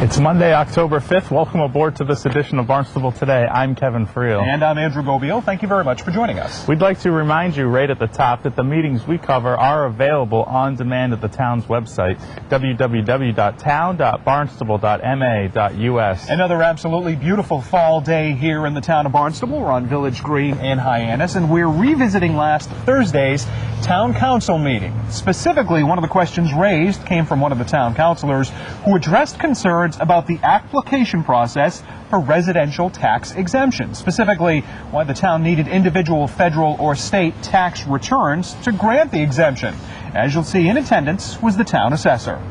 It's Monday, October 5th. Welcome aboard to this edition of Barnstable Today. I'm Kevin Friel. And I'm Andrew Gobio. Thank you very much for joining us. We'd like to remind you right at the top that the meetings we cover are available on demand at the town's website, www.town.barnstable.ma.us. Another absolutely beautiful fall day here in the town of Barnstable. We're on Village Green in Hyannis, and we're revisiting last Thursday's town council meeting. Specifically, one of the questions raised came from one of the town councilors who addressed concerns about the application process for residential tax exemption, specifically why the town needed individual federal or state tax returns to grant the exemption. As you'll see, in attendance was the town assessor.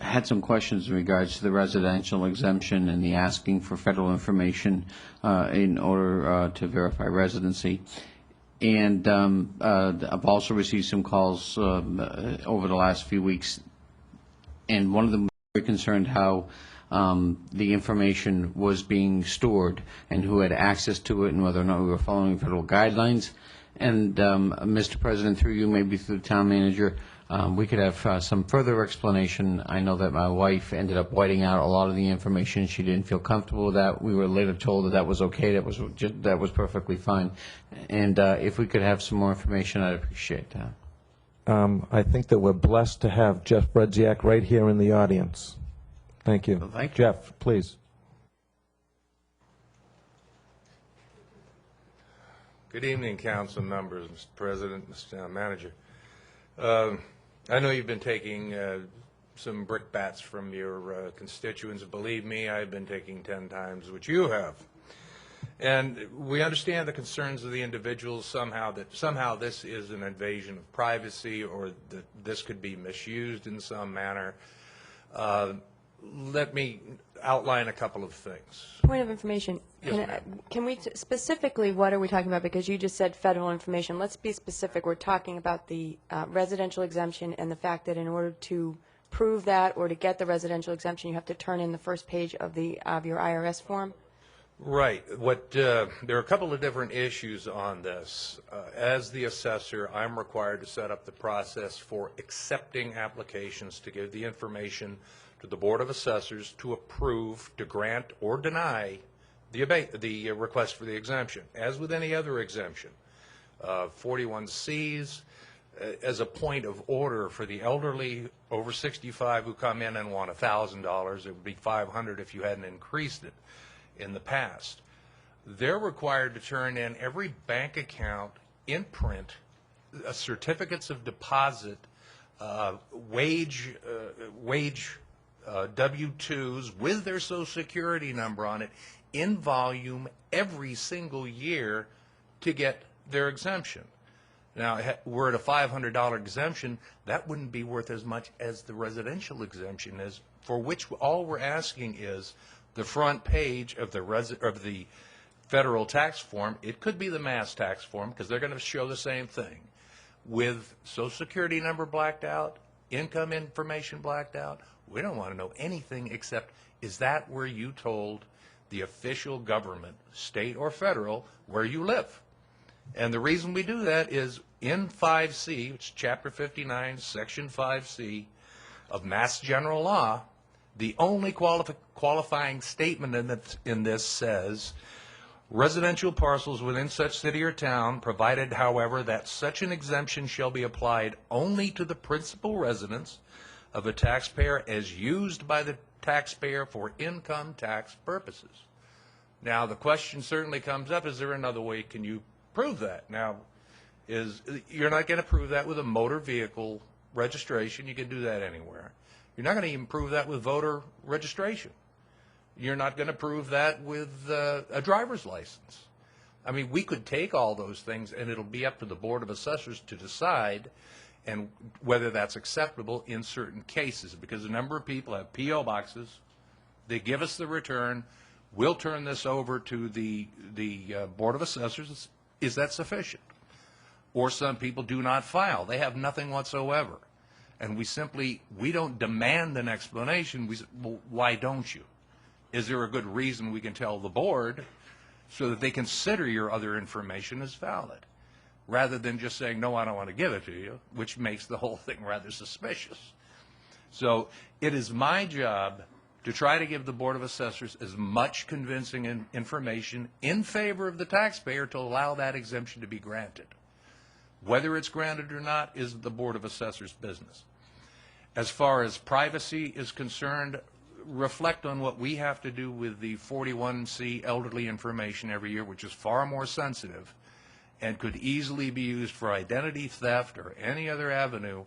Had some questions in regards to the residential exemption and the asking for federal information in order to verify residency. And I've also received some calls over the last few weeks, and one of them was very concerned how the information was being stored and who had access to it and whether or not we were following federal guidelines. And Mr. President, through you, maybe through the town manager, we could have some further explanation. I know that my wife ended up whiting out a lot of the information. She didn't feel comfortable with that. We were later told that that was okay. That was perfectly fine. And if we could have some more information, I'd appreciate that. I think that we're blessed to have Jeff Bredziak right here in the audience. Thank you. Well, thank you. Jeff, please. Good evening, council members, Mr. President, Mr. Town Manager. I know you've been taking some brickbats from your constituents. Believe me, I've been taking 10 times what you have. And we understand the concerns of the individuals somehow this is an invasion of privacy or that this could be misused in some manner. Let me outline a couple of things. Point of information. Yes, Can we specifically, what are we talking about? Because you just said federal information. Let's be specific. We're talking about the residential exemption and the fact that in order to prove that or to get the residential exemption, you have to turn in the first page of your IRS form. Right. There are a couple of different issues on this. As the assessor, I'm required to set up the process for accepting applications to give the information to the Board of Assessors to approve, to grant, or deny the request for the exemption. As with any other exemption, 41Cs, as a point of order for the elderly over 65 who come in and want $1,000, it would be $500 if you hadn't increased it in the past. They're required to turn in every bank account in print, certificates of deposit, wage W-2s with their Social Security number on it in volume every single year to get their exemption. Now, we're at a $500 exemption. That wouldn't be worth as much as the residential exemption is, for which all we're asking is the front page of the federal tax form. It could be the mass tax form because they're going to show the same thing with Social Security number blacked out, income information blacked out. We don't want to know anything except, is that where you told the official government, state or federal, where you live? And the reason we do that is in 5C, which is Chapter 59, Section 5C of Mass General Law, the only qualifying statement in this says, residential parcels within such city or town, provided, however, that such an exemption shall be applied only to the principal residence of a taxpayer as used by the taxpayer for income tax purposes. Now, the question certainly comes up, is there another way can you prove that? Now, you're not going to prove that with a motor vehicle registration. You can do that anywhere. You're not going to even prove that with voter registration. You're not going to prove that with a driver's license. I mean, we could take all those things, and it'll be up to the Board of Assessors to decide and whether that's acceptable in certain cases, because a number of people have P.O. boxes. They give us the return. We'll turn this over to the Board of Assessors. Is that sufficient? Or some people do not file. They have nothing whatsoever. And we don't demand an explanation. We say, well, why don't you? Is there a good reason we can tell the board so that they consider your other information as valid, rather than just saying, no, I don't want to give it to you, which makes the whole thing rather suspicious. So it is my job to try to give the Board of Assessors as much convincing information in favor of the taxpayer to allow that exemption to be granted. Whether it's granted or not is the Board of Assessors' business. As far as privacy is concerned, reflect on what we have to do with the 41C elderly information every year, which is far more sensitive and could easily be used for identity theft or any other avenue.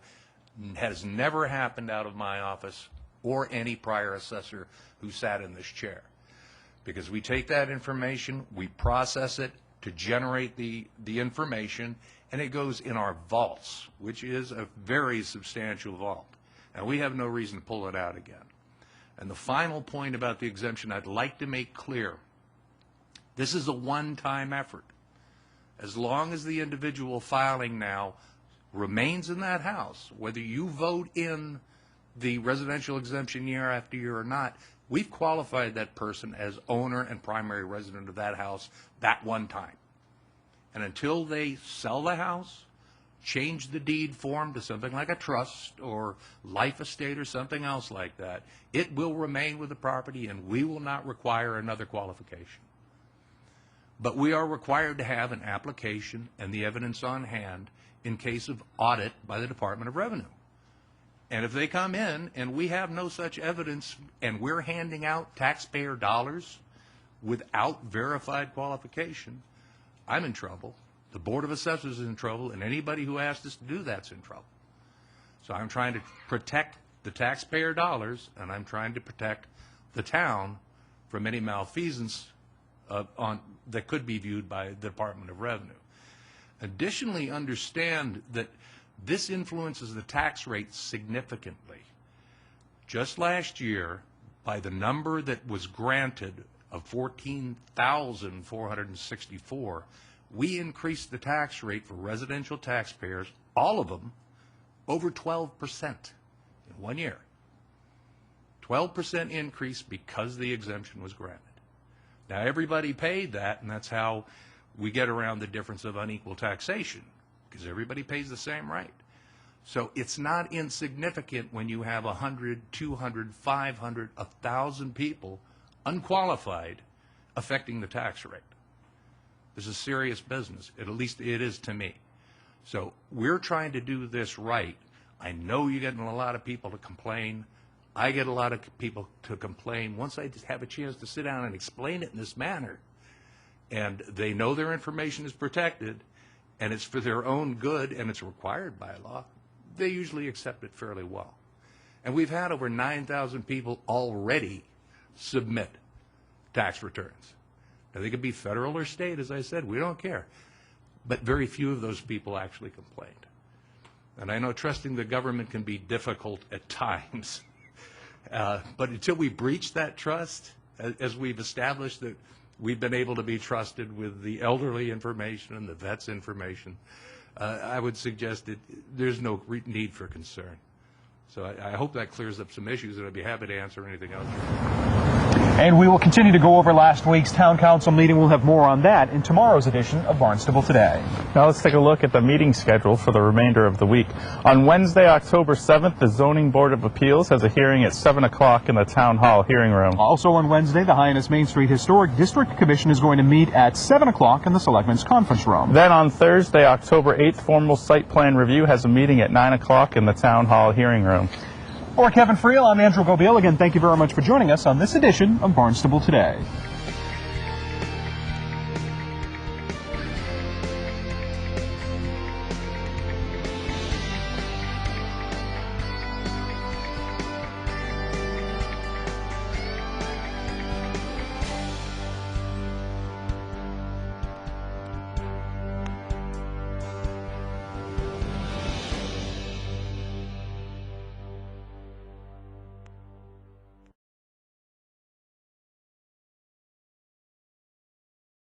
Has never happened out of my office or any prior assessor who sat in this chair. Because we take that information, we process it to generate the information, and it goes in our vaults, which is a very substantial vault. And we have no reason to pull it out again. And the final point about the exemption I'd like to make clear, this is a one-time effort. As long as the individual filing now remains in that house, whether you vote in the residential exemption year after year or not, we've qualified that person as owner and primary resident of that house that one time. And until they sell the house, change the deed form to something like a trust or life estate or something else like that, it will remain with the property and we will not require another qualification. But we are required to have an application and the evidence on hand in case of audit by the Department of Revenue. And if they come in and we have no such evidence and we're handing out taxpayer dollars without verified qualification, I'm in trouble. The Board of Assessors is in trouble, and anybody who asked us to do that's in trouble. So I'm trying to protect the taxpayer dollars, and I'm trying to protect the town from any malfeasance that could be viewed by the Department of Revenue. Additionally, understand that this influences the tax rate significantly. Just last year, by the number that was granted of 14,464, we increased the tax rate for residential taxpayers, all of them, over 12% in 1 year. 12% increase because the exemption was granted. Now, everybody paid that, and that's how we get around the difference of unequal taxation, because everybody pays the same rate. So it's not insignificant when you have 100, 200, 500, 1,000 people unqualified affecting the tax rate. This is serious business. At least it is to me. So we're trying to do this right. I know you're getting a lot of people to complain. I get a lot of people to complain. Once I just have a chance to sit down and explain it in this manner, and they know their information is protected, and it's for their own good, and it's required by law, they usually accept it fairly well. And we've had over 9,000 people already submit tax returns. Now, they could be federal or state, as I said, we don't care. But very few of those people actually complained. And I know trusting the government can be difficult at times. But until we breach that trust, as we've established that we've been able to be trusted with the elderly information and the vets information, I would suggest that there's no need for concern. So I hope that clears up some issues, and I'd be happy to answer anything else. And we will continue to go over last week's town council meeting. We'll have more on that in tomorrow's edition of Barnstable Today. Now let's take a look at the meeting schedule for the remainder of the week. On Wednesday, October 7th, the Zoning Board of Appeals has a hearing at 7 o'clock in the Town Hall hearing room. Also on Wednesday, the Hyannis Main Street Historic District Commission is going to meet at 7 o'clock in the Selectmen's Conference Room. Then on Thursday, October 8th, formal site plan review has a meeting at 9 o'clock in the Town Hall hearing room. For Kevin Friel, I'm Andrew Gobiel. Again, thank you very much for joining us on this edition of Barnstable Today.